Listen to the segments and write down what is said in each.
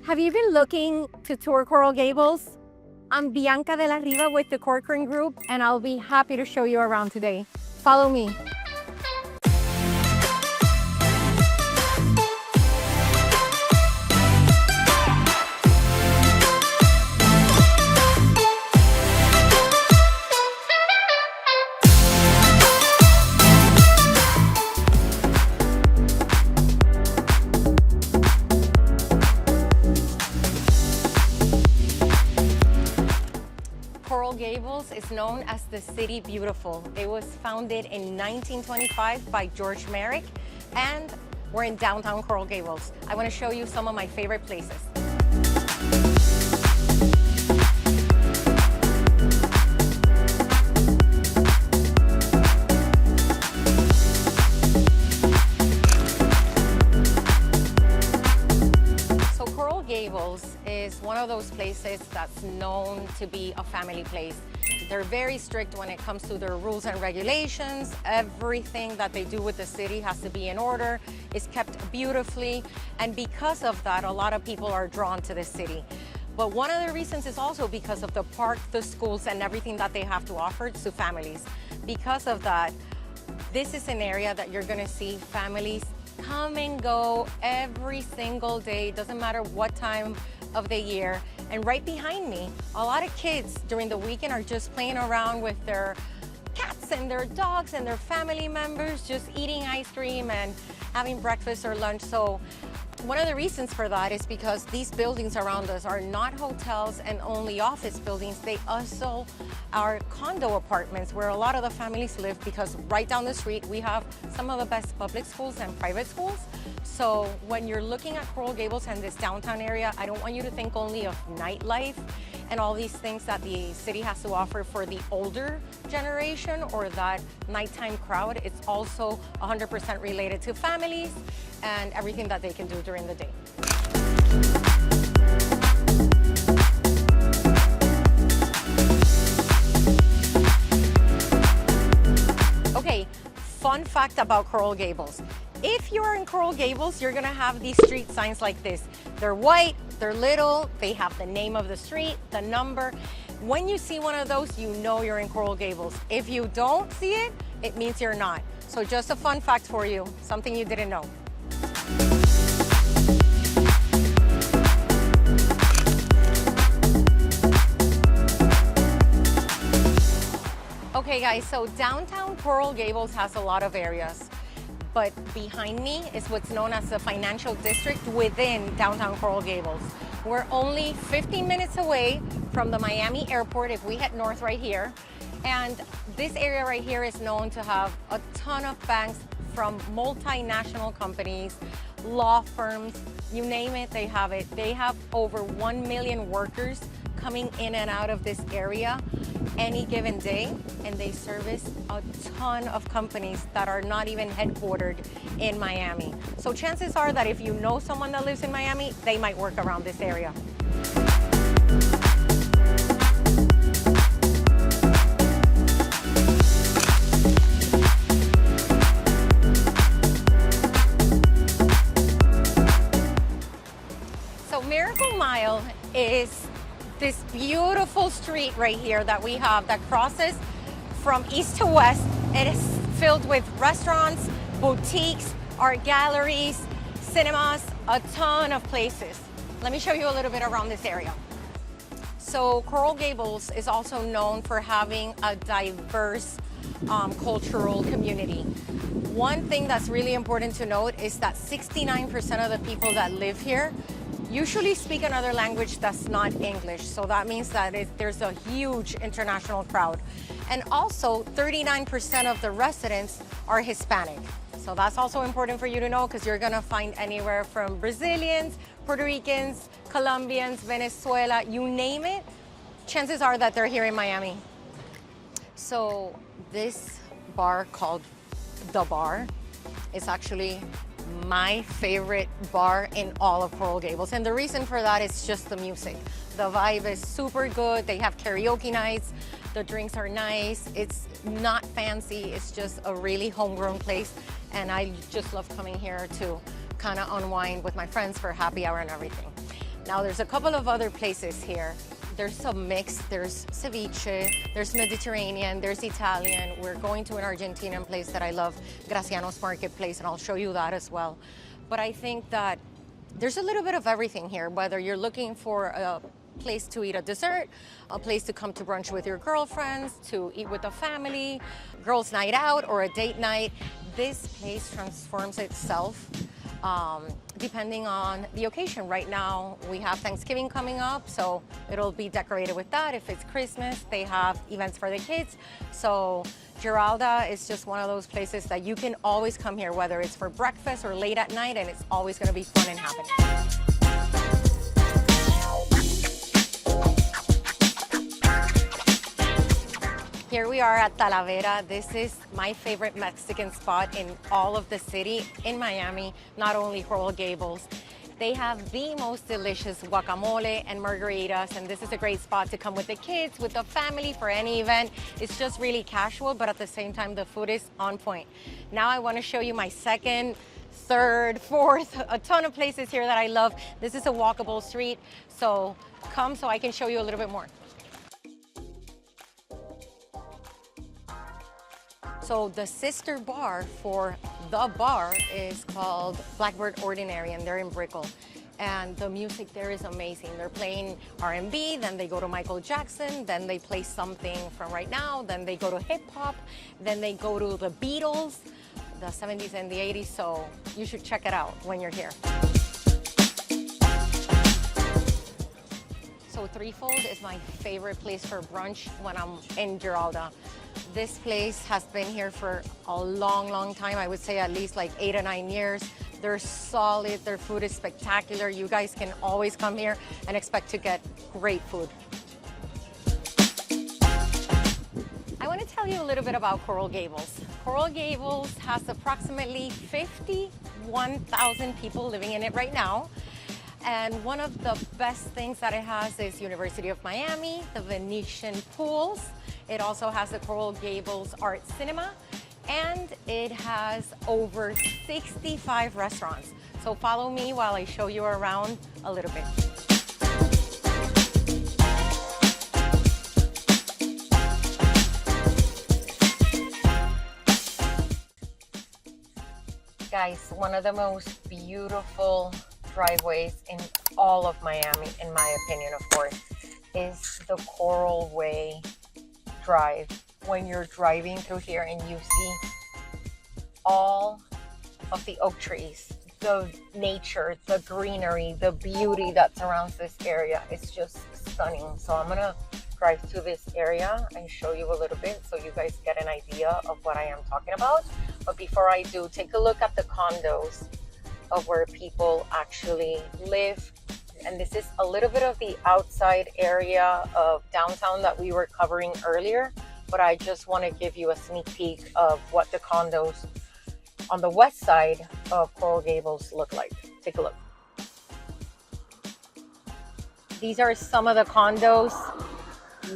Have you been looking to tour Coral Gables? I'm Bianca de la Riva with the Corcoran Group, and I'll be happy to show you around today. Follow me. Coral Gables is known as the City Beautiful. It was founded in 1925 by George Merrick, and we're in downtown Coral Gables. I want to show you some of my favorite places. Gables is one of those places that's known to be a family place. They're very strict when it comes to their rules and regulations. Everything that they do with the city has to be in order, is kept beautifully, and because of that, a lot of people are drawn to the city. But one of the reasons is also because of the park, the schools, and everything that they have to offer to families. Because of that, this is an area that you're gonna see families come and go every single day. Doesn't matter what time of the year. And right behind me, a lot of kids during the weekend are just playing around with their cats and their dogs and their family members, just eating ice cream and having breakfast or lunch. So one of the reasons for that is because these buildings around us are not hotels and only office buildings. They also are condo apartments where a lot of the families live, because right down the street we have some of the best public schools and private schools. So when you're looking at Coral Gables and this downtown area, I don't want you to think only of nightlife and all these things that the city has to offer for the older generation or that nighttime crowd. It's also 100% related to families and everything that they can do during the day. Okay, fun fact about Coral Gables. If you're in Coral Gables, you're gonna have these street signs like this. They're white, they're little, they have the name of the street, the number. When you see one of those, you know you're in Coral Gables. If you don't see it, it means you're not. So just a fun fact for you, something you didn't know. Okay guys, so downtown Coral Gables has a lot of areas, but behind me is what's known as the financial district within downtown Coral Gables. We're only 15 minutes away from the Miami airport if we head north right here. And this area right here is known to have a ton of banks from multinational companies, law firms, you name it, they have it. They have over 1 million workers coming in and out of this area any given day, and they service a ton of companies that are not even headquartered in Miami. So chances are that if you know someone that lives in Miami, they might work around this area. So Miracle Mile is this beautiful street right here that we have that crosses from east to west. It is filled with restaurants, boutiques, art galleries, cinemas, a ton of places. Let me show you a little bit around this area. So Coral Gables is also known for having a diverse cultural community. One thing that's really important to note is that 69% of the people that live here usually speak another language that's not English. So that means that there's a huge international crowd. And also 39% of the residents are Hispanic. So that's also important for you to know, because you're gonna find anywhere from Brazilians, Puerto Ricans, Colombians, Venezuela, you name it, chances are that they're here in Miami. So this bar called The Bar is actually my favorite bar in all of Coral Gables. And the reason for that is just the music. The vibe is super good. They have karaoke nights. The drinks are nice. It's not fancy. It's just a really homegrown place. And I just love coming here to kind of unwind with my friends for happy hour and everything. Now there's a couple of other places here. There's some mix, there's ceviche, there's Mediterranean, there's Italian. We're going to an Argentinian place that I love, Graciano's Marketplace, and I'll show you that as well. But I think that there's a little bit of everything here, whether you're looking for a place to eat a dessert, a place to come to brunch with your girlfriends, to eat with a family, girls' night out, or a date night. This place transforms itself depending on the occasion. Right now, we have Thanksgiving coming up, so it'll be decorated with that. If it's Christmas, they have events for the kids. So Giralda is just one of those places that you can always come here, whether it's for breakfast or late at night, and it's always gonna be fun and happening. Here we are at Talavera. This is my favorite Mexican spot in all of the city in Miami, not only Coral Gables. They have the most delicious guacamole and margaritas, and this is a great spot to come with the kids, with the family, for any event. It's just really casual, but at the same time, the food is on point. Now I want to show you my second, third, fourth, a ton of places here that I love. This is a walkable street, so come so I can show you a little bit more. So the sister bar for the bar is called Blackbird Ordinary, and they're in Brickell. And the music there is amazing. They're playing R&B, then they go to Michael Jackson, then they play something from right now, then they go to hip hop, then they go to the Beatles, the 70s and the 80s. So you should check it out when you're here. So Threefold is my favorite place for brunch when I'm in Giralda. This place has been here for a long, long time. I would say at least like 8 or 9 years. They're solid, their food is spectacular. You guys can always come here and expect to get great food. I want to tell you a little bit about Coral Gables. Coral Gables has approximately 51,000 people living in it right now. And one of the best things that it has is University of Miami, the Venetian Pools. It also has the Coral Gables Art Cinema, and it has over 65 restaurants. So follow me while I show you around a little bit. Guys, one of the most beautiful driveways in all of Miami, in my opinion, of course, is the Coral Way Drive. When you're driving through here and you see all of the oak trees, the nature, the greenery, the beauty that surrounds this area, it's just stunning. So I'm gonna drive through this area and show you a little bit so you guys get an idea of what I am talking about. But before I do, take a look at the condos of where people actually live. And this is a little bit of the outside area of downtown that we were covering earlier, but I just want to give you a sneak peek of what the condos on the west side of Coral Gables look like. Take a look. These are some of the condos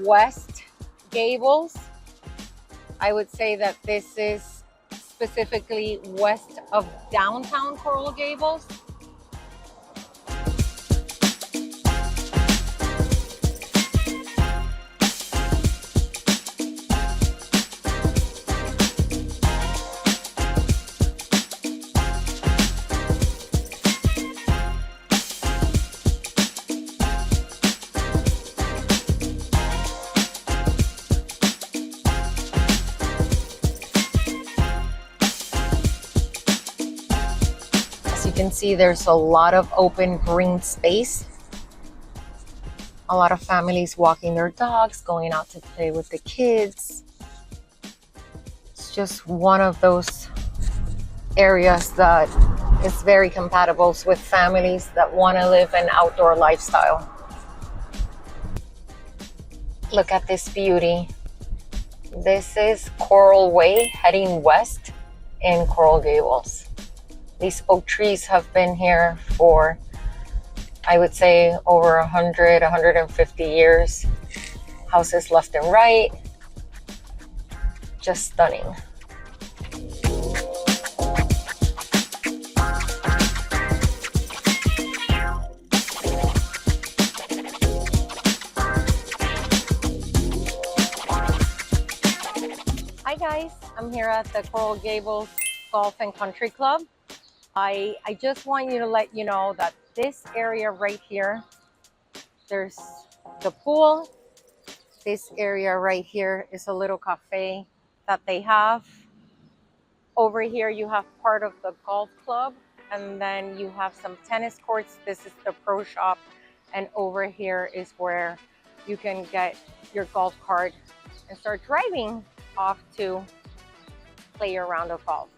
West Gables. I would say that this is specifically west of downtown Coral Gables. You can see there's a lot of open green space. A lot of families walking their dogs, going out to play with the kids. It's just one of those areas that is very compatible with families that want to live an outdoor lifestyle. Look at this beauty. This is Coral Way heading west in Coral Gables. These oak trees have been here for, I would say, over 100, 150 years. Houses left and right. Just stunning. guys, I'm here at the Coral Gables Golf and Country Club. I just want you to let you know that this area right here, there's the pool. This area right here is a little cafe that they have. Over here you have part of the golf club, and then you have some tennis courts. This is the pro shop, and over here is where you can get your golf cart and start driving off to play your round of golf.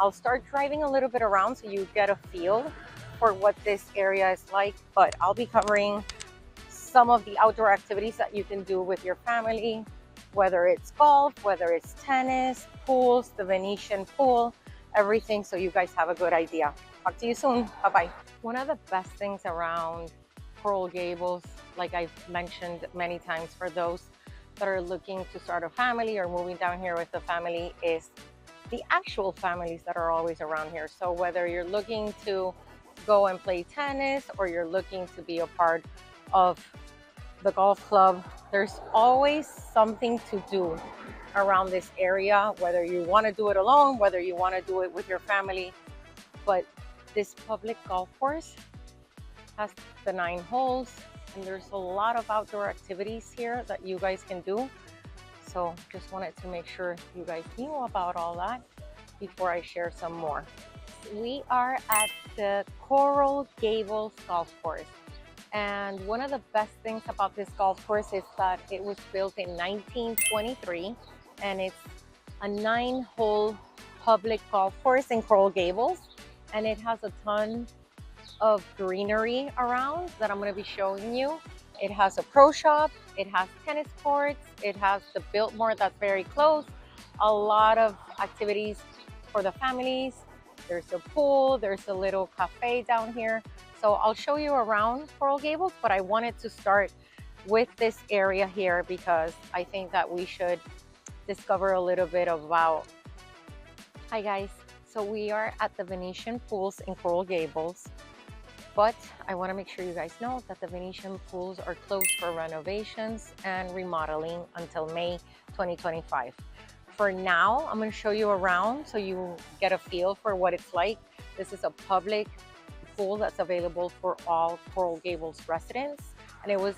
I'll start driving a little bit around so you get a feel for what this area is like, but I'll be covering some of the outdoor activities that you can do with your family, whether it's golf, whether it's tennis, pools, the Venetian Pool, everything, so you guys have a good idea. Talk to you soon. Bye-bye. One of the best things around Coral Gables, like I've mentioned many times, for those that are looking to start a family or moving down here with a family, is the actual families that are always around here. So whether you're looking to go and play tennis or you're looking to be a part of the golf club, there's always something to do around this area, whether you want to do it alone, whether you want to do it with your family. But this public golf course has the 9 holes, and there's a lot of outdoor activities here that you guys can do. So just wanted to make sure you guys knew about all that before I share some more. We are at the Coral Gables golf course. And one of the best things about this golf course is that it was built in 1923, and it's a 9-hole public golf course in Coral Gables, and it has a ton of greenery around that I'm going to be showing you. It has a pro shop, it has tennis courts, it has the Biltmore that's very close, a lot of activities for the families. There's a pool, there's a little cafe down here. So I'll show you around Coral Gables, but I wanted to start with this area here because I think that we should discover a little bit about. Hi guys, so we are at the Venetian Pools in Coral Gables, but I want to make sure you guys know that the Venetian Pools are closed for renovations and remodeling until May 2025. For now, I'm going to show you around so you get a feel for what it's like. This is a public pool that's available for all Coral Gables residents, and it was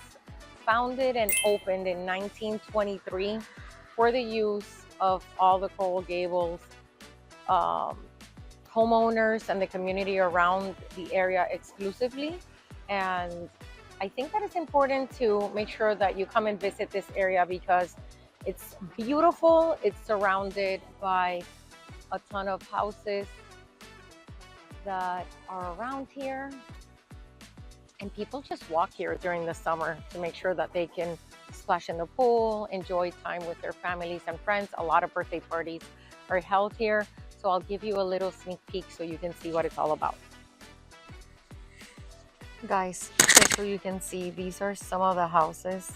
founded and opened in 1923 for the use of all the Coral Gables homeowners and the community around the area exclusively. And I think that it's important to make sure that you come and visit this area because it's beautiful. It's surrounded by a ton of houses that are around here, and people just walk here during the summer to make sure that they can splash in the pool, enjoy time with their families and friends. A lot of birthday parties are held here, so I'll give you a little sneak peek so you can see what it's all about. Guys, just so you can see, these are some of the houses,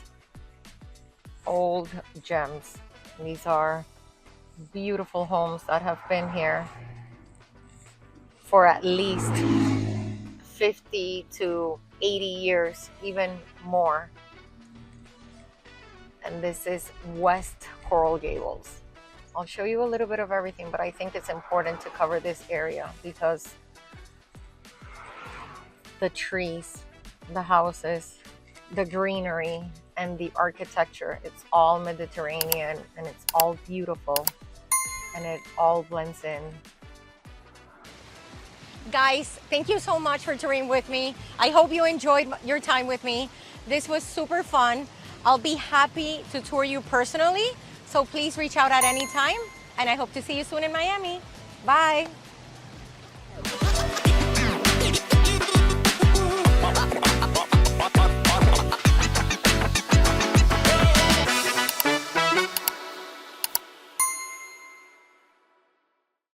old gems. These are beautiful homes that have been here for at least 50 to 80 years, even more. And this is West Coral Gables. I'll show you a little bit of everything, but I think it's important to cover this area because the trees, the houses, the greenery, and the architecture, it's all Mediterranean and it's all beautiful and it all blends in. Guys, thank you so much for touring with me. I hope you enjoyed your time with me. This was super fun. I'll be happy to tour you personally, so please reach out at any time, and I hope to see you soon in Miami. Bye.